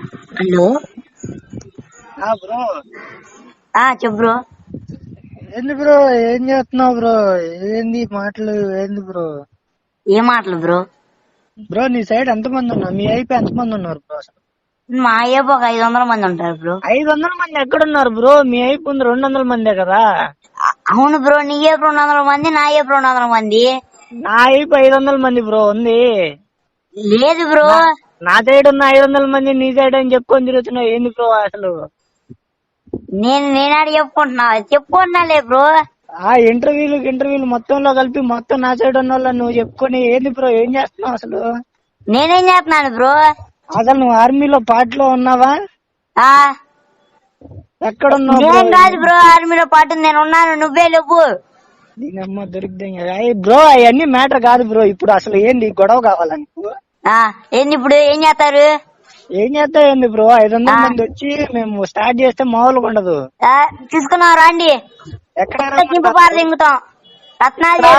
Hello bro చెప్పు bro. ఏంది bro, ఏం చేస్తున్నావు బ్రో? ఏంది మాటలు, ఏంది బ్రో? ఏ మాటలు బ్రో? బ్రో నీ సైడ్ ఎంతమంది ఉన్నారు? మీ అయిపోయి ఎంతమంది ఉన్నారు బ్రో? అసలు మా అయ్యప్ప ఒక 500 మంది ఉంటారు బ్రో. 500 మంది ఎక్కడున్నారు బ్రో? మీ అయిపోయి ఉంది 200 మందే కదా. అవును బ్రో, నీ ఏపు 200 మంది, నా ఏపు 200 మంది. నా అయిపోయి 500 మంది బ్రో ఉంది. లేదు బ్రో, నా సైడ్ ఉన్న 500 మంది నీ సైడ్ అని చెప్పుకొని తిరుగుతున్నావు, ఏంది బ్రో అసలు? నేనాడు చెప్పుకుంటున్నాలే బ్రో. ఆ ఇంటర్వ్యూలు మొత్తంలో కలిపి మొత్తం నా సైడ్ ఉన్న వాళ్ళని నువ్వు చెప్పుకొని ఏంది బ్రో, ఏం చేస్తున్నావు అసలు? నేనేం చేస్తున్నాను బ్రో? అసలు నువ్వు ఆర్మీలో పార్టీలో ఉన్నావా? ఎక్కడున్నావు? నేను కాదు బ్రో ఆర్మీలో పాటు, నేను ఉన్నాను, నువ్వే లేవు. దీనమ్మ దొరికితే బ్రో అవన్నీ మ్యాటర్ కాదు బ్రో. ఇప్పుడు అసలు ఏంది గొడవ కావాలా నీకు? ఏంది ఇప్పుడు ఏం చేస్తారు? ఏం చేస్తావు ఏంది బ్రో? 500 మంది వచ్చి మేము స్టార్ట్ చేస్తే మామూలుగా ఉండదు. తీసుకున్నాం రండి, ఎక్కడ దింగుతాం రత్నాలు.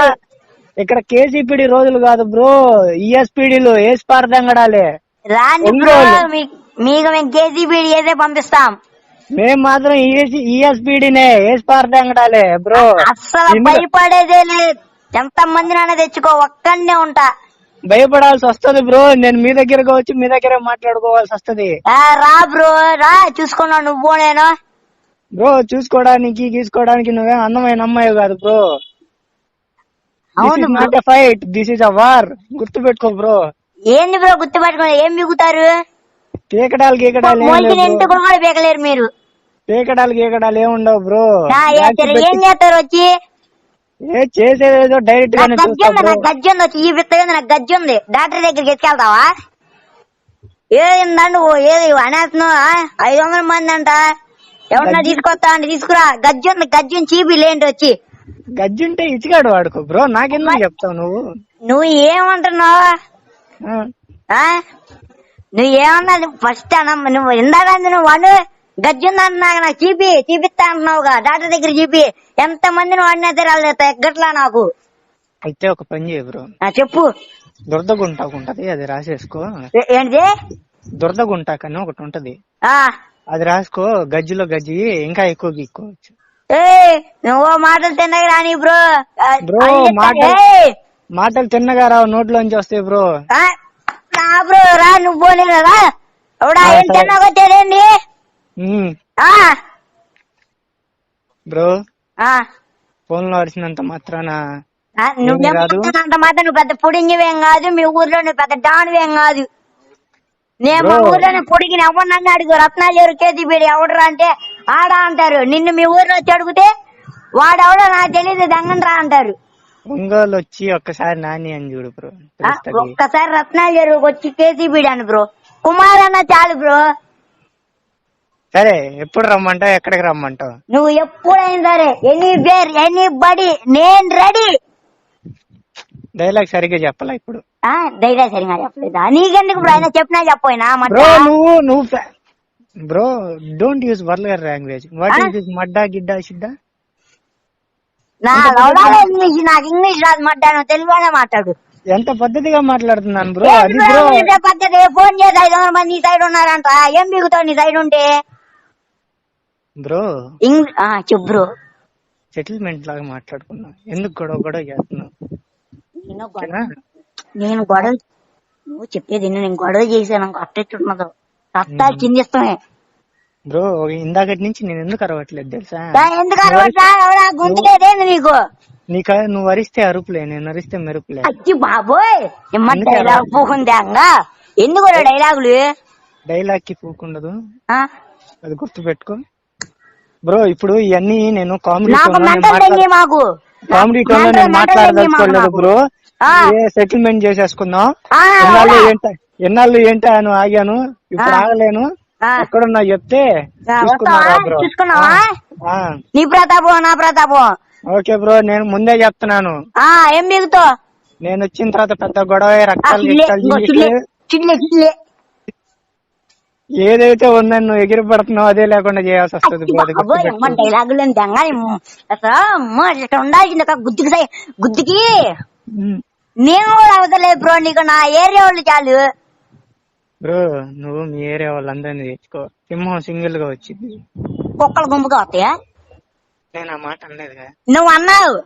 ఇక్కడ కేసీపీడి రోజులు కాదు బ్రో, ఈఎస్పీడీలు ఏసి పారదంగడాలే. రాండి బ్రో, మీకు మేము కేజీబీడి ఏదే పంపిస్తాం. మేము మాత్రం ఈఎస్పీడీనే ఏసి పారదంగడాలే బ్రో. అస్సలు భయపడేదే లేదు, ఎంత మందినైనా తెచ్చుకో, ఒక్కనే ఉంటా. భయపడాల్సి వస్తది బ్రో, నేను మీ దగ్గరకు వచ్చి మీ దగ్గరే మాట్లాడుకోవాల్సి వస్తది. రా బ్రో రా, చూసుకున్నావు నువ్వు నేను. బ్రో చూసుకోవడానికి గీసుకోవడానికి నువ్వే అందమైన అమ్మాయి కాదు బ్రో. అవును, not a fight, this is a war. గుర్తు పెట్టుకో బ్రో. ఏంది బ్రో గుర్తు పెట్టుకుని ఏం మిగుతారు? పీకడాలు ఇంటికి కూడా పీకలేరు మీరు. పీకడాలు ఏముండవు బ్రో. ఏం చేస్తారు వచ్చి? చేసేదేదో డైరెక్ట్ గానే నాకు గజ్జి ఉంది వచ్చి, ఈ విత్తగా నాకు గజ్జి ఉంది, డాక్టర్ దగ్గరికి ఎత్తుకెళ్తావా? ఏదండి ఏది అనేస్తున్నావా? 500 మంది అంట, ఎవరన్నా తీసుకొస్తా అంటే తీసుకురా. గజ్జుని చీపిలేంటి వచ్చి? గజ్జుంటే ఇచ్చిగాడు వాడుకో బ్రో, నాకెందుకు చెప్తావు నువ్వు? నువ్వు ఏమంటున్నావు? నువ్వేమన్నా ఫస్ట్ అన్న, నువ్వు ఇందాక నువ్వు వాడు గజ్జుందంటున్నా, నాకు చూపిస్తా అంటున్నావుగా, డాక్టర్ దగ్గర చూపి. ఎంత మందిని వాడినా సరే ఎగ్గట్లా నాకు. అయితే ఒక పని చేయ బ్రో. చెప్పు. దురదగుంటాకు ఉంటది, అది రాసేసుకో. ఏంటి? దురదగుంటాకని ఒకటి ఉంటది, అది రాసుకో. గజ్జిలో గజ్జి ఇంకా ఎక్కువ గీక్కోవచ్చు. నువ్వు మాటలు తిన్నగా రాని బ్రో. మాటలు తిన్నగా రావు, నోట్లోంచి వస్తాయి బ్రో. బ్రో రా, నువ్వు పోలేదా? ఎవడా ఏం తిన్నాకొచ్చేదేంటి బ్రో? ఫోన్ లో అరిచినంత మాత్రాన నువ్వేంత మాత్రం నువ్వు పెద్ద పొడింగివేం కాదు, మీ ఊర్లో నువ్వు పెద్ద డాన్వేం కాదు. నేను మా ఊర్లోనే పొడిగిన ఎవరినన్నా అడుగు, రత్నాలు కేజీబీడి ఎవడరా అంటే ఆడా అంటారు. నిన్ను మీ ఊర్లో వచ్చి అడిగితే వాడెవడో నాకు తెలియదు దంగండ్రా అంటారు. ఒంగోలు వచ్చి ఒక్కసారి నాని అని చూడు బ్రో. ఒక్కసారి రత్నాలు వచ్చి కేజీబీడి అని బ్రో, కుమార్ అన్న చాలు బ్రో. సరే ఎప్పుడు రమ్మంటావు, ఎక్కడికి రమ్మంటావు? నువ్వు ఎప్పుడైనా సరే, ఎనీ బడి, నేను రెడీ. డైలాగ్ సరిగ్గా చెప్పాలా ఇప్పుడు? డైలాగ్ సరిగ్గా చెప్పలేదా? నీకెందుకు బ్రో, అయినా చెప్పినా చెప్పపోయినా నువ్వు bro don't use vulgar language. What is this మడ్డా గిడ్డా షిడ్డా? ఇంగ్లీష్, నాకు ఇంగ్లీష్ రాదు, మడ్డా తెలుగులోనే మాట్లాడు. ఎంత పద్ధతిగా మాట్లాడుతున్నాను బ్రో. అది బ్రో పద్ధతి. ఫోన్ చేసి 500 మంది నీ సైడ్ ఉన్నారంట, ఏం బిగుతావు నీ సైడ్ ఉంటే బ్రో? చెప్పు బ్రో. సెటిల్మెంట్ లాగా మాట్లాడుకున్నా, ఎందుకు గొడవ చేస్తున్నావు? నేను గొడవ, నువ్వు చెప్పేది నేను గొడవ చేశాను అట్టెట్టున్నదో రక్తాలు చిందిస్తామే బ్రో. ఇందాకటి నుంచి నేను ఎందుకు అరవట్లేదు తెలుసా? ఎందుకు అరవట్లా? గుంతులేదేంది నీకు? నువ్వు అరిస్తే అరుపులే, నేను అరిస్తే మెరుపులే. అచ్చి బాబోయ్, డైలాగ్ పూకుందా? ఎందుకు డైలాగులు? డైలాగ్ కి పూకుండదు, అది గుర్తు పెట్టుకో బ్రో. ఇప్పుడు ఇవన్నీ నేను కామెడీ టోన్ లో మాట్లాడదలుచుకోలేదు బ్రో. సెటిల్మెంట్ చేసేసుకుందాం. ఎన్నాళ్ళు ఏంటి అని ఆగాను, ఇప్పుడు ఆగలేను. ఎక్కడున్నా చెప్తే చూసుకున్నావా? నీ ప్రతాపం నా ప్రతాపం. ఓకే బ్రో, నేను ముందే చెప్తున్నాను. ఏం మిగుతావు? నేను వచ్చిన తర్వాత పెద్ద గొడవ, రక్తాలు ఏదైతే ఉందని నువ్వు ఎగిరి పడుతున్నావు అదే లేకుండా చేయాల్సి వస్తుంది. డైలాగులు ఉండాల్సింది గుద్దికి నేను కూడా అవతలేదు బ్రో, నీకు నా ఏరియా వాళ్ళు చాలు. బ్రో నువ్వు మీ ఏరియా వాళ్ళందరినీ తెచ్చుకో, సింహం సింగిల్ గా వచ్చింది. కుక్కలు గుంపుగా వస్తాయా? నేను ఆ మాట అనలేదుగా. నువ్వు అన్నావు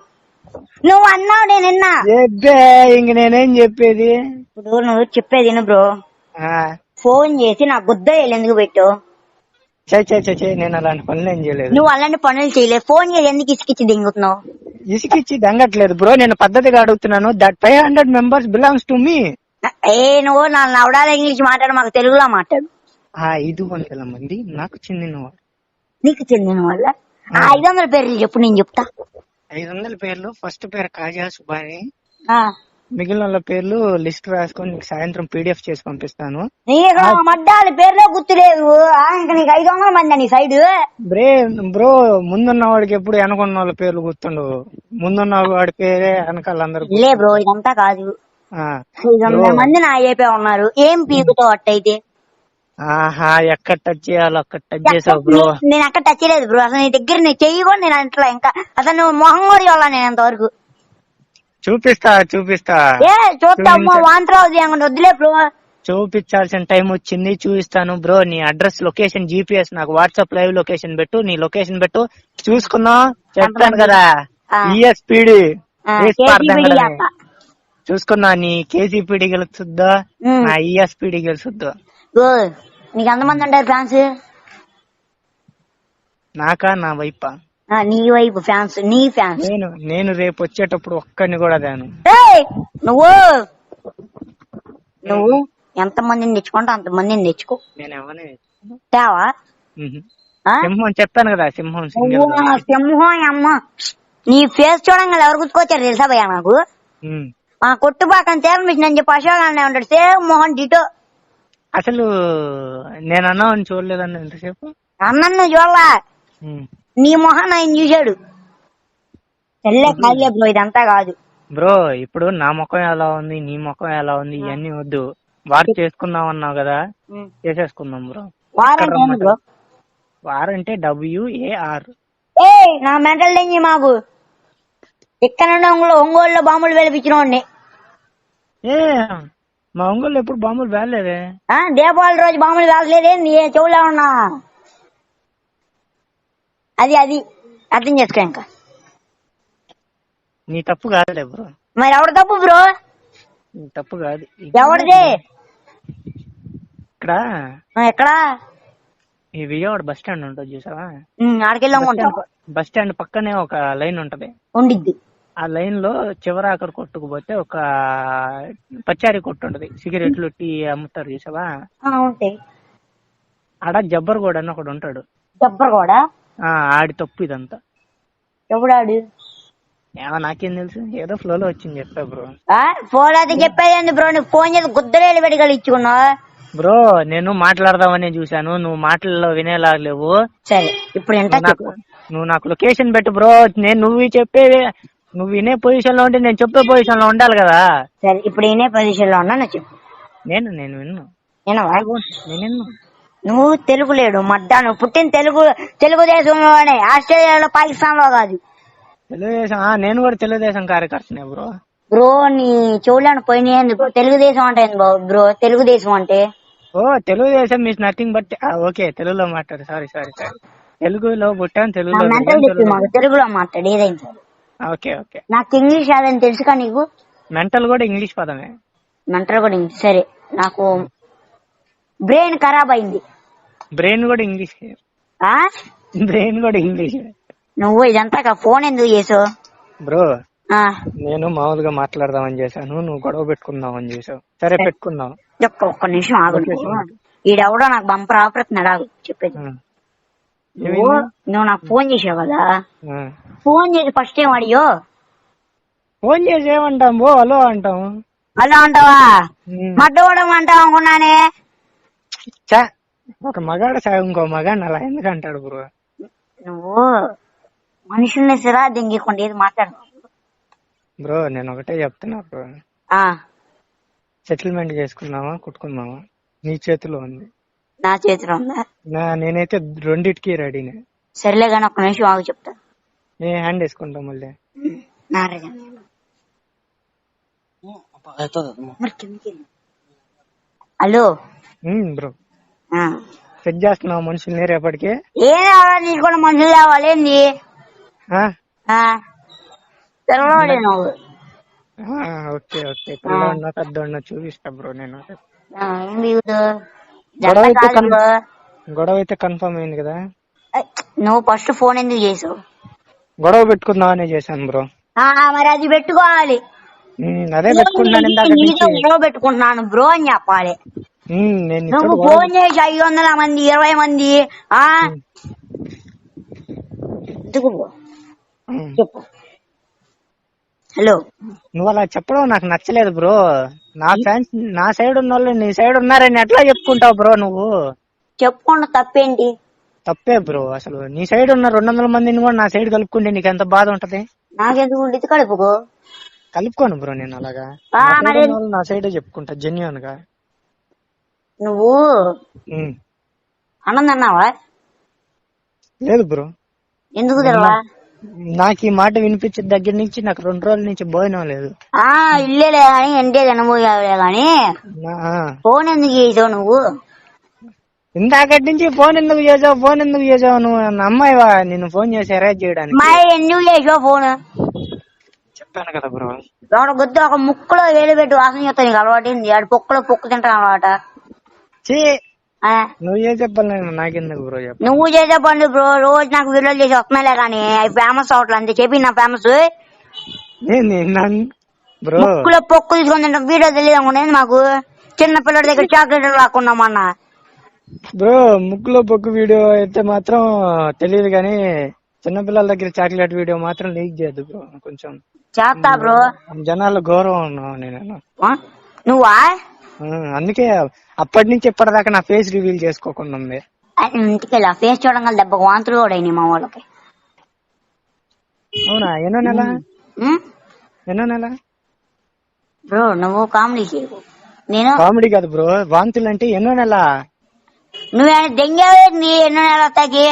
నేను విన్నా. ఇంక నేనేం చెప్పేది? ఇప్పుడు నువ్వు చెప్పేది విను బ్రో. ఫోన్ చేసి నా గుద్దలు ఎందుకు పెట్టు? నేను అలాంటి పనులు ఏం చేయలేదు. నువ్వు అలాంటి పనులు చేయలేదు. ఫోన్ చేసి ఎందుకు ఇసుకిచ్చి దింగుతున్నావు? ఇసుకిచ్చి దంగట్లేదు బ్రో, నేను పద్ధతిగా అడుగుతున్నాను. That 500 members belongs to me. నువ్వు నా నవడాల ఇంగ్లీష్ మాట్లాడు, మాకు తెలుగులో మాట్లాడు. 500 మంది నాకు చెందిన వాళ్ళు. నీకు చెందిన వాళ్ళ 500 పేర్లు చెప్పు, నేను చెప్తా. 500 పేర్లు. ఫస్ట్ పేరు కాజా సుబాని, మిగిలిన వాళ్ళ పేర్లు లిస్ట్ రాసుకొని నీకు సాయంత్రం PDF చేసి పంపిస్తాను. మడ్డాల పేర్లే గుర్తులేదు, ఇంకా నీకు 500 మంది నీ సైడ్. బ్రో ముందున్న వాడికి ఎప్పుడు వెనకున్న వాళ్ళ పేర్లు గుర్తుండవు, ముందున్న వాడి పేరే వెనకాల అందరు. లే బ్రో ఇదంతా కాదు, 500 మంది నా అయిపోయి ఉన్నారు. ఏం పీకుతో అట్టయితే? ఎక్కడ టచ్ చేయాలో అక్కడ టచ్ చేసావు బ్రో. నేను అక్కడ టచ్ చేయలేదు బ్రో, అసలు నీ దగ్గర నేను చెయ్యి కూడా నేను అంటలా. ఇంకా అసలు నువ్వు మొహం కూడా ఇవ్వాలా నేను అంతవరకు? చూపిస్తా చూస్తామో వాంతరావు వద్దులే బ్రో. చూపించాల్సిన టైం వచ్చింది, చూపిస్తాను బ్రో. నీ అడ్రస్, లొకేషన్, GPS నాకు వాట్సాప్ లైవ్ లొకేషన్ పెట్టు. నీ లొకేషన్ పెట్టు, చూసుకుందాం. చెప్తాను కదా, ESPD చూసుకున్నా. నీ KCPD గెలుస్తుందా, నా ESPD గెలుస్తుందా? నీకు ఎంతమంది ఉంటారు ఫ్యాన్స్? నాకా, నా వైపా? నీ వైపు ఫ్యాన్స్, నీ ఫ్యాన్స్. నేను రేపు వచ్చేటప్పుడు ఒక్కడిని కూడా దాను. నువ్వు ఎంత మందిని తెచ్చుకుంటా అంత మందిని తెచ్చుకో. నేను ఎవరిని తేవా? సింహం చెప్పాను కదా, సింహం అమ్మ. నీ ఫేస్ చూడంగా ఎవరు గుర్తుకొచ్చారు తెలుసా భయ్యా నాకు? కొట్టు పక్కన సేవ మిషన్ అని చెప్పి అశోక్ అనే ఉంటాడు, సేమ్ మోహన్ డిటో. అసలు నేను అన్నావు చూడలేదన్న ఎంతసేపు? అన్నను చూడలా, నీ మొహన్ ఆయన చూశాడు. కాదులే బ్రో, ఇదంతా కాదు బ్రో. ఇప్పుడు నా ముఖం ఎలా ఉంది, నీ ముఖం ఎలా ఉంది, ఇవన్నీ వద్దు. వారు చేసుకుందాం అన్నావు కదా, చేసేసుకుందాం బ్రో. వారంటే WAR. నా మెంటల్ డెంగి మాకు ఇక్కడ ఒంగోలులో బాంబులు వెలిపించిన. మా ఒంగోలు ఎప్పుడు బాంబులు వేయలేదే. దీపావళి రోజు బాంబులు వేయలేదే, నీ చెవులో ఉన్నా. అది అర్థం చేసుకో. ఇంకా నీ తప్పు కాదులే బ్రో. మరి ఎవరి తప్పు బ్రో? నీ తప్పు కాదు. ఎవరిది? ఎక్కడ? ఈ విజయవాడ బస్ స్టాండ్ ఉంటుంది చూసావా, ఆడికెళ్ళి బస్ స్టాండ్ పక్కనే ఒక లైన్ ఉంటది, ఉండిద్ది. ఆ లైన్ లో చివరాకర్ కొట్టుకుపోతే ఒక పచారీ కొట్టు ఉంటది, సిగరెట్లు టీ అమ్ముతారు చూసావా, ఆడ జబ్బర్ గోడ అని ఒకడు ఉంటాడు. జబ్బర్ గోడ? ఆడి తప్పు ఇదంతా. ఎప్పుడాడు? నాకేం తెలుసు, ఏదో ఫ్లోలో వచ్చింది చెప్పా బ్రో. ఫోన్ అయితే చెప్పేది బ్రో, నీకు ఫోన్ చేసి గుద్దలేలు పెట్టి ఇచ్చుకున్నావు బ్రో. నేను మాట్లాడదామని చూసాను, నువ్వు మాటల్లో వినేలాగలేవు. సరే ఇప్పుడు నువ్వు నాకు లొకేషన్ పెట్టు బ్రో. నువ్వు చెప్పేవి నువ్వు వినే పొజిషన్ లో ఉంటే నేను చెప్పే పొజిషన్ లో ఉండాలి కదా. సరే ఇప్పుడు వినే పొజిషన్ లో ఉన్నా చెప్పు. నేను విన్ను. నేను నువ్వు తెలుగు లేడు మడ్డా, నువ్వు పుట్టిన తెలుగుదేశంలోనే, ఆస్ట్రేలియాలో పాకిస్తాన్ లో కాదు. తెలుగుదేశం? నేను కూడా తెలుగుదేశం కార్యకర్తనే బ్రో. బ్రో నీ చెవులను పోయినాయి బ్రో. తెలుగుదేశం అంటే బ్రో, తెలుగుదేశం అంటే Telugu Desam means nothing but. Okay, తెలుగులో మాట్లాడు. సారీ తెలుగులో పుట్టాను, తెలుగులో మాట్లాడు ఏదైనా. ఓకే నాకు ఇంగ్లీష్ అదని తెలుసుకా నీకు? మెంటల్ కూడా ఇంగ్లీష్ పదమే. మెంటల్ కూడా ఇంగ్లీష్. సరే, నాకు బ్రెయిన్ ఖరాబ్ అయింది. బ్రెయిన్ కూడా ఇంగ్లీష్. నువ్వు ఇదంతా ఫోన్ ఎందుకు చేసావు బ్రో? నేను మామూలుగా మాట్లాడదామని చేశాను, నువ్వు గొడవ పెట్టుకుందామని చేసావు. సరే పెట్టుకుందాం. ఒక్క నిమిషం ఆగు. ఈడెవడో నాకు బంపర్ ఆపరేతున్నాడు, చెప్పేది. నువ్వు నాకు ఫోన్ చేసావు కదా, ఫోన్ చేసి ఫస్ట్ ఏం అడియో? ఫోన్ చేసి ఏమంటాం బో? హలో అంటాం. హలో అంటావా? మడ్డవడం అంటావు అనుకున్నానే. ఒక మగాడు ఇంకో మగాడిని అలా ఎందుకంటాడు బ్రో? నువ్వు మనుషుల్ని సిరా దింగకుండా ఏది మాట్లాడు బ్రో. నేను ఒకటే చెప్తున్నా బ్రో, సెటిల్మెంట్ చేసుకుందామా కుట్టుకుందామా నీ చేతిలో ఉంది. నా చేతిలో ఉందా? నేనైతే రెండిటికి రెడీనే. సర్లే కానీ ఒక్క నిమిషం ఆగు చెప్తా. నేను హ్యాండ్ వేసుకుంటా మళ్ళీ. హలో బ్రో ఆ. సెట్ చేస్తున్నావు మనుషుల్ని రేపటికి? ఏం కావాలి నీకు కూడా మనుషులు కావాలి ఏంది? తెల్లవాడే నువ్వు. ఓకే ఓకే, పిల్లవాడినా పెద్దవాడినా చూపిస్తా బ్రో నేను. ఏం బీగుతు కాదు బ్రో. గొడవ అయితే కన్ఫర్మ్ అయింది కదా? నువ్వు ఫస్ట్ ఫోన్ ఎందుకు చేసావు? గొడవ పెట్టుకుందామనే చేశాను బ్రో. మరి అది పెట్టుకోవాలి. అదే పెట్టుకుంటున్నాను ఇందాక నుంచి. గొడవ పెట్టుకుంటున్నాను బ్రో అని చెప్పాలి. నేను నువ్వు ఫోన్ చేసి 500 మంది 20 మంది చెప్పు. హలో, నువ్వు అలా చెప్పడం నాకు నచ్చలేదు బ్రో. నా ఫ్యాన్స్ నా సైడ్ ఉన్న వాళ్ళు నీ సైడ్ ఉన్నారని ఎట్లా చెప్పుకుంటావు బ్రో నువ్వు? చెప్పుకుంటా, తప్పేంటి? తప్పే బ్రో. అసలు నీ సైడ్ ఉన్న 200 మందిని కూడా నా సైడ్ కలుపుకుంటే నీకు ఎంత బాధ ఉంటది? నాకెందుకు ఉండేది? కలుపుకోను బ్రో నేను అలాగా. నా సైడే చెప్పుకుంటా జెన్యూన్ గా. నువ్వు అన్నం తిన్నావా? లేదు బ్రో. ఎందుకు తెలవా? నాకు ఈ మాట వినిపించే దగ్గర నుంచి నాకు 2 రోజుల నుంచి భోజనం లేదు. ఇల్లేలే గాని ఎంటే తినబోయావులే గాని ఫోన్ ఎందుకు చేసావు నువ్వు? ఇందాకటి నుంచి ఫోన్ ఎందుకు చేసావు నువ్వు? అమ్మాయివా నిన్ను ఫోన్ చేసి అరేంజ్ చేయడానికి? ఎందుకు చేసావు ఫోన్? చెప్పాను కదా బ్రో. గుద్దు ఒక ముక్కులో వేలు పెట్టి వాసన చేస్తా. నీకు అలవాటు ఏంది? ఆడు పొక్కులో పొక్కు తింటాను అలవాట. నువ్వు చేసే పనులు నాకెందుకు బ్రో? నువ్వు చేసే పనులు బ్రో రోజు నాకు వీడియోలు చేసి వస్తున్నాయిలే కానీ అవి ఫేమస్ అవట్లే. అంతే చెప్పి నా ఫేమస్ బ్రో. ముక్కులో పొక్కు తీసుకొని తింటాం వీడియో తెలియదు అనుకునేది మాకు. చిన్న పిల్లడి దగ్గర చాక్లెట్ రాకున్నామన్నా బ్రో. ముక్కులో పొక్కు వీడియో అయితే మాత్రం తెలియదు కానీ చిన్నపిల్లల దగ్గర చాక్లెట్ వీడియో మాత్రం లీక్ చేయద్దు బ్రో. కొంచెం చేస్తా బ్రో. జనాల్లో గౌరవం ఉన్నావు నేను. నువ్వా? అందుకే అప్పటి నుంచి ఇప్పటిదాకా నా ఫేస్ రివీల్ చేసుకోకుండా ఉంది. ఇంటికెళ్ళి ఆ ఫేస్ చూడంగా దెబ్బకు వాంతులు కూడా అయినాయి మా వాళ్ళకి. అవునా? ఎన్నో నెల బ్రో? నువ్వు కామెడీ చేయకు. నేను కామెడీ కాదు బ్రో. వాంతులు అంటే ఎన్నో నెల? నువ్వేనా దెంగేది? ఎన్నో నెల తాకి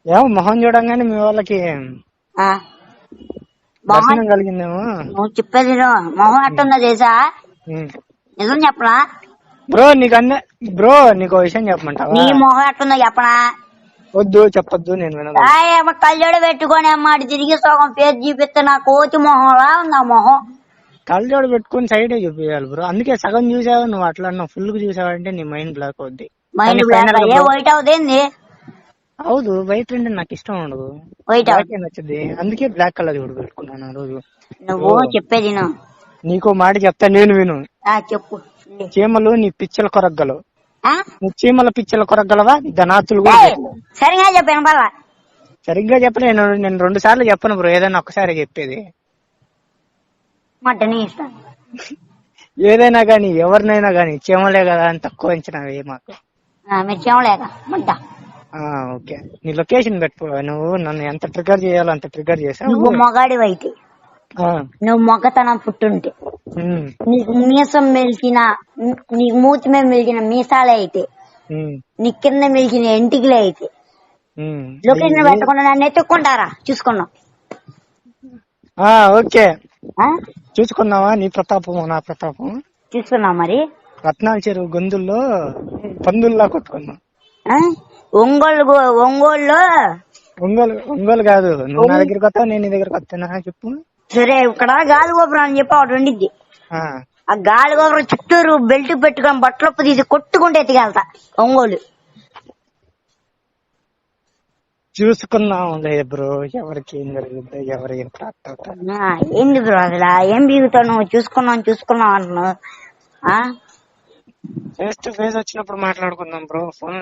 ఏమో మొహం చూడంగానే మీ వాళ్ళకి దర్శనం కలిగిందేమో. నువ్వు చెప్పేది మొహం ఎట్టుందో తెలుసా? నిజం చెప్పనా బ్రో? బ్రో నీకు విషయం చెప్పమంటావా? నీ మొహం ఎట్టుందో చెప్పనా? వద్దు, చెప్పొద్దు, నేను వినను. కళ్ళజోడు పెట్టుకొని అమ్మాడి తిరిగి సగం పేరు చూపిస్తే నా కోతి మొహంలా ఉంది ఆ మొహం. కళ్ళజోడు పెట్టుకుని సైడే చూపించాలి బ్రో. అందుకే సగం చూసావు నువ్వు. అట్లా నువ్వు ఫుల్ గా చూసావంటే నీ మైండ్ బ్లాక్ అవుద్ది. మైండ్ బ్లాక్ వైట్ అవుతుంది. అవును, వైట్ అంటే నాకు ఇష్టం ఉండదు. వైట్ నచ్చింది, అందుకే బ్లాక్ కలర్ కూడా పెట్టుకున్నాను ఆ రోజు. నువ్వు చెప్పేది నీకో మాట చెప్తా, నేను విను. చెప్పు. చీమలు నీ పిచ్చల కొరగ్గలు. నువ్వు చీమల పిచ్చల కొరగ్గలవా? ధనాతులు కూడా సరిగా చెప్పాను. సరిగ్గా చెప్పను. నేను 2 సార్లు చెప్పను బ్రో, ఏదైనా ఒక్కసారి చెప్పేది. ఏదైనా గాని ఎవరినైనా గాని చీమలే కదా అని తక్కువ అంచనా మాకు. ఓకే, నీ లొకేషన్ పెట్టుకో. నువ్వు నన్ను ఎంత ట్రిగర్ చేయాలో అంత ట్రిగర్ చేసావు. నువ్వు మొగాడివి అయితే, నువ్వు మొగతనం పుట్టుంటే, నీకు మీసం మెలిచిన, నీకు మూతి మీద మెలిచిన మీసాలే అయితే, నీ కింద మెలిచిన ఎంటికలే అయితే లొకేషన్ పెట్టకుండా నన్ను ఎత్తుక్కుంటారా? చూసుకున్నావు? ఓకే, చూసుకున్నావా? నీ ప్రతాపం నా ప్రతాపం చూసుకున్నావు. మరి రత్నాల చెరువు గొంతుల్లో పందుల్లా కొట్టుకున్నా. ఒంగోలు కాదు. నువ్వు నా దగ్గరికి వస్తావు, నేను నీ దగ్గరకు వస్తానా? చెప్పు. సరే, ఇక్కడ గాలి గోపురం అని చెప్పి ఒకటి ఉండిద్ది. ఆ గాలి గోపురం చుట్టూరు బెల్ట్ పెట్టుకొని బట్టలప్పు తీసి కొట్టుకుంటే ఎత్తికెళ్తా ఒంగోలు. చూసుకున్నాం బ్రో, ఎవరికి ఏం జరుగుతుంది, ఎవరు ఏం ప్రాప్త. ఏంది బ్రో అసలు ఏం బీగుతావు నువ్వు? చూసుకున్నావు అంటున్నావు. ఫేస్ టు ఫేస్ వచ్చినప్పుడు మాట్లాడుకుందాం బ్రో. ఫోన్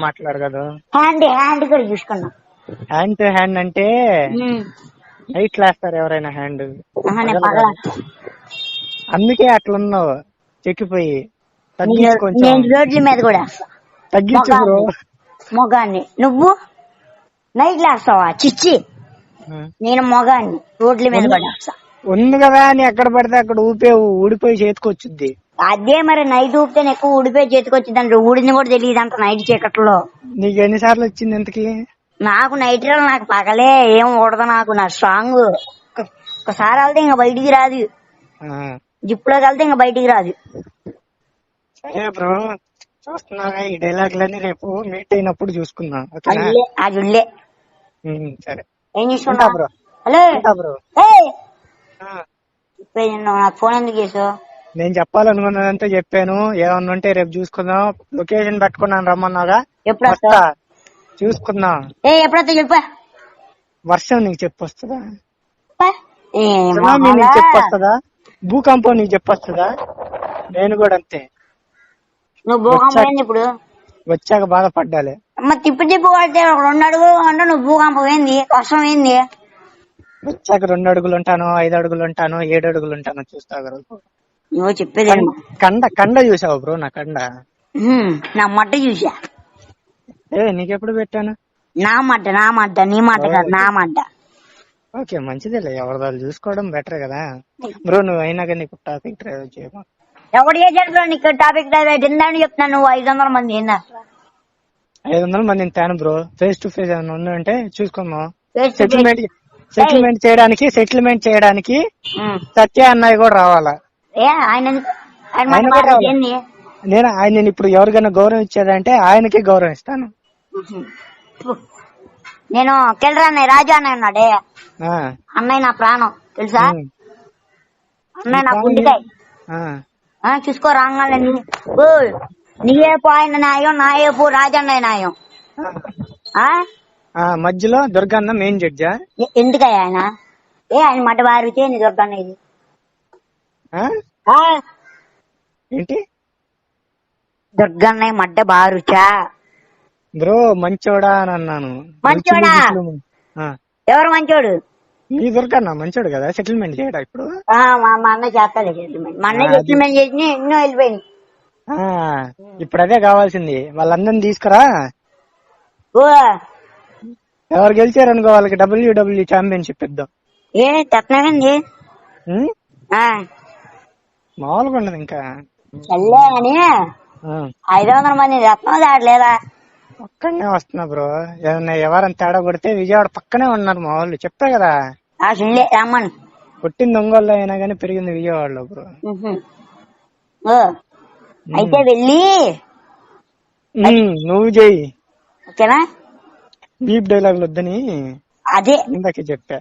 మాట్లాడు కదా. హ్యాండ్ కూడా చూసుకున్నాం. హ్యాండ్ టు హ్యాండ్ అంటే నైట్ లేస్తారు ఎవరైనా హ్యాండ్. అందుకే అట్లున్నావు చెక్కిపోయి. రోడ్ల మీద కూడా తగ్గించు బ్రో. మొగాన్ని నువ్వు నైట్ లేస్తావా? చిచ్చి, నేను మొగాన్ని రోడ్ల మీద కూడా ఉంది కదా అని ఎక్కడ పడితే అక్కడ ఊడిపోయి చేతికొచ్చుద్ది. అదే మరి, నైట్ ఊపితే ఎక్కువ ఊడిపోయి చేతికొచ్చింది అంటే ఊడింది కూడా తెలియదు అంట నైట్ చీకట్లో. నీకు ఎన్నిసార్లు వచ్చింది ఇంతకి? నాకు నైట్ నాకు పగలే ఏం ఊడదు. నాకు నా స్ట్రాంగ్ ఒకసారి వెళ్తే ఇంకా బయటికి రాదు. జిప్పులోకి వెళ్తే ఇంకా బయటికి రాదు. సరే బ్రో, చూస్తున్నాగా ఈ డైలాగులన్నీ రేపు మీట్ అయినప్పుడు చూసుకుందాం, ఓకేనా? అది ఉళ్ళే. సరే, ఏం ఉంటా చూసుకున్నా? బ్రో. హలో, ఉంటా బ్రో. చెప్పేది నాకు ఫోన్ ఎందుకు చేసావు? నేను చెప్పాలనుకున్నదంతా చెప్పాను. ఏమన్నా ఉంటే రేపు చూసుకుందాం. లొకేషన్ పెట్టుకున్నాను, రమ్మన్నాగా. ఎప్పుడు వస్తా, చూసుకుందాం. ఎప్పుడొస్తా చెప్పా. వర్షం నీకు చెప్పొస్తుందా? ఏ సునామీ నీకు చెప్పొస్తుందా? భూకంపం నీకు చెప్పొస్తుందా? నేను కూడా అంతే. నువ్వు భూకంపం ఏంది ఇప్పుడు? వచ్చాక బాధపడ్డాలే. మరి తిప్పి కొడితే 2 అడుగులు అంటే నువ్వు భూకంపం ఏంది, వర్షం ఏంది? వచ్చాక 2 అడుగులు ఉంటాను, 5 అడుగులు ఉంటాను, 7 అడుగులు ఉంటాను, చూస్తావు. నువ్వు చెప్పేది కండ చూసావు బ్రో? నా కండ, నా మట్ట చూసా. నీకెప్పుడు పెట్టాను? నా మట్ట నీ మాట కాదు, నా మట్ట. ఓకే, మంచిదేలే. ఎవరిదాలు చూసుకోవడం బెటర్ కదా బ్రో. నువ్వు అయినా కానీ నీకు టాపిక్ డ్రైవ్ చేయమా? ఎవడు చేశాడు బ్రో నీకు టాపిక్ డ్రైవ్? తిందని చెప్తున్నాను. నువ్వు 500 మంది ఏందా? 500 మందిని తేను బ్రో. ఫేస్ టు ఫేస్ ఏమైనా ఉందంటే చూసుకుందాం. సెటిల్మెంట్ సెటిల్మెంట్ చేయడానికి సత్య అన్నయ్య కూడా రావాలా? నేను ఆయన ఇప్పుడు ఎవరికైనా గౌరవం ఇచ్చేదంటే ఆయనకి గౌరవం ఇస్తాను. నేను కెళ్ళరా అన్నయ్య, రాజు అన్నయ్య ఉన్నాడే, అన్నయ్య నా ప్రాణం తెలుసా? అన్నయ్య నా గుండెకాయ. చూసుకో రాగానే నీయేపు ఆయన న్యాయం, నాయేపు రాజన్నయ్య న్యాయం. మధ్యలో దుర్గన్న మెయిన్ జడ్జా? ఎందుకయ్యా ఆయన? ఆయన మట బారితే నీ దుర్గన్న ఇది ఏంటి? దుర్గన్నయ్య మడ్డ బారుచా బ్రో? మంచోడా అని అన్నాను. మంచోడా? ఎవరు మంచోడు? ఈ దుర్గన్న మంచోడు కదా, సెటిల్మెంట్ చేయడా ఇప్పుడు? మా అన్న చేస్తాడు సెటిల్మెంట్. మా అన్న సెటిల్మెంట్ చేసి ఎన్నో వెళ్ళిపోయింది. ఇప్పుడు అదే కావాల్సింది. వాళ్ళందరినీ తీసుకురా. ఎవరు గెలిచారనుకో వాళ్ళకి WWE ఛాంపియన్షిప్ ఇద్దాం. తెస్తున్నానండి మామూలుగా ఉండదు ఇంకా. చల్లే అని 500 మంది తెస్తున్నావు దాడలేదా? ఒక్కడనే వస్తున్నా బ్రో. ఏదన్నా ఎవరైనా తేడా కొడితే విజయవాడ పక్కనే ఉన్నారు మా వాళ్ళు, చెప్పా కదా. రమ్మను. పుట్టింది ఒంగోలు అయినా గానీ పెరిగింది విజయవాడలో బ్రో. అయితే వెళ్ళి నువ్వు చెయ్యి, ఓకేనా? బీప్ డైలాగులు వద్దని అదే ఇందాకే చెప్పా.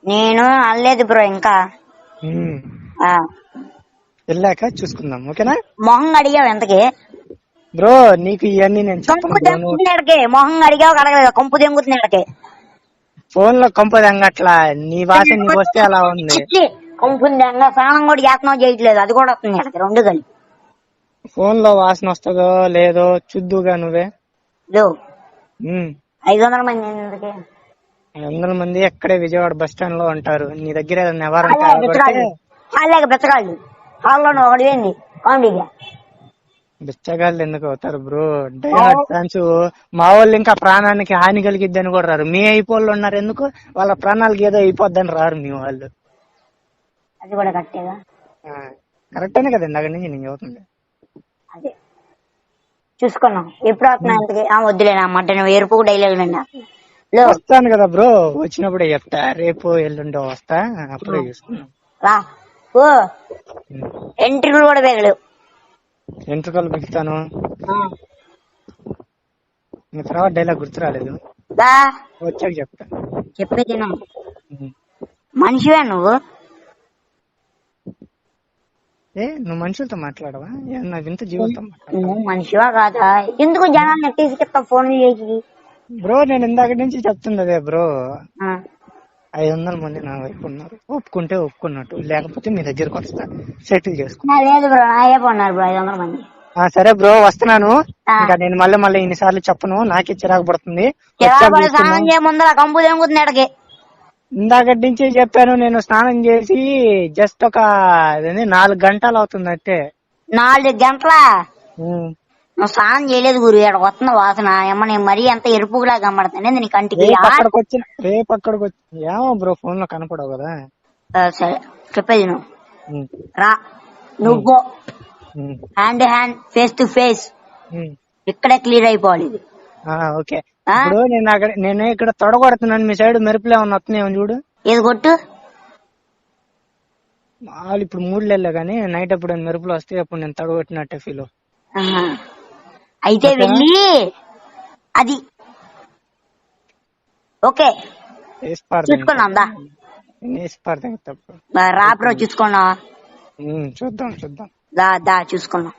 నేను అనలేదు బ్రో ఇంకా. వెళ్ళాక చూసుకుందాం, ఓకేనా? మొహం అడిగావు ఎంతకి బ్రో? నీకు ఇవన్నీ నేను కంపు మొహం అడిగావు అడగలేదు. కంపు దెంగుతున్నాడికి ఫోన్ లో కంపు దెంగట్లా. నీ భాష నీకు వస్తే అలా ఉంది. కంపు దెంగ స్నానం కూడా యాత్నం చేయట్లేదు, అది కూడా వస్తుంది అక్కడికి 2 గలి. ఫోన్ లో వాసన వస్తుందో లేదో చూద్దుగా నువ్వే. 500 మంది 500 మంది ఎక్కడే విజయవాడ బస్ స్టాండ్ లో ఉంటారు. నీ దగ్గర బెచ్చగాళ్ళు హాల్లో ఒకటి ఏంది కామెడీగా. బిచ్చగాళ్ళు ఎందుకు అవుతారు బ్రో? డైహార్డ్ ఫ్యాన్స్ మా వాళ్ళు ఇంకా ప్రాణానికి హాని కలిగిద్దని కూడా రారు. మీ అయిపోళ్ళు ఉన్నారు ఎందుకు? వాళ్ళ ప్రాణాలకి ఏదో అయిపోద్దని రారు మీ వాళ్ళు. అది కూడా కరెక్టేగా. కరెక్టేనే కదా, ఇందాక నుంచి నేను చదువుతుంది. అదే చూసుకున్నాం. ఎప్పుడు వస్తున్నా అంతకి వద్దులేనా మటన్ ఎరుపు డైలాగ్ వస్తాను కదా బ్రో, వచ్చినప్పుడే చెప్తా. రేపు ఎల్లుండో వస్తా, అప్పుడే చూసుకున్నాం. రా ఎంట్రీలు కూడా వేగలేవు. ఎంట్రుకలు బిగుతాను. తర్వాత డైలాగ్ గుర్తు రాలేదు, వచ్చాక చెప్తా. చెప్పేది మనిషివే నువ్వు. నువ్వు మనుషులతో మాట్లాడవా? ఏమన్నా వింత జీవులతో నువ్వు మనిషివా కాదా? ఎందుకు జనాన్ని తీసుకెళ్తావు ఫోన్ చేసి? బ్రో నేను ఇందాక నుంచి చెప్తున్నదే బ్రో. 500 మంది నా వైపు ఉన్నారు. ఒప్పుకుంటే ఒప్పుకున్నట్టు, లేకపోతే మీ దగ్గరకు వస్తా, సెటిల్ చేసుకున్నా. లేదు బ్రో, నా వైపు ఉన్నారు బ్రో 500 మంది. సరే బ్రో, వస్తున్నాను. ఇంకా నేను మళ్ళీ ఇన్నిసార్లు చెప్పను, నాకే చిరాకు పడుతుంది. ఇందాకటి నుంచి చెప్పాను. నేను స్నానం చేసి జస్ట్ ఒక 4 గంటలు అవుతుంది అయితే. 4 గంటలా? నువ్వు స్నానం చేయలేదు గురు. ఇక్కడ వస్తున్న వాసన ఏమో నేను మరీ ఎంత ఎరుపులా కనబడతానే నీ కంటికి. రేపు అక్కడికి వచ్చి ఏమో బ్రో ఫోన్ లో కనపడవు కదా. సరే చెప్పేది నువ్వు రా. నువ్వు hand hand face to face ఇక్కడే క్లియర్ అయిపోవాలి ఇది. ఓకే. ఇప్పుడు నేను ఇక్కడ తొడగొడుతున్నాను, మీ సైడ్ మెరుపులే ఉన్న వస్తున్నాయి చూడు. ఏది కొట్టు? వాళ్ళు ఇప్పుడు 3 నెలలే కానీ నైట్ అప్పుడు మెరుపులు వస్తే అప్పుడు నేను తడగొట్టినట్టే ఫీల్. ఆహా. అయితే వెళ్ళి అది ఓకే వేసి పాడతాను చూసుకున్నాం దా వేసి పాడతాను తప్పు. రాత్రి చూసుకున్నాం. చూద్దాం చూద్దాం. దా దా చూసుకున్నాం.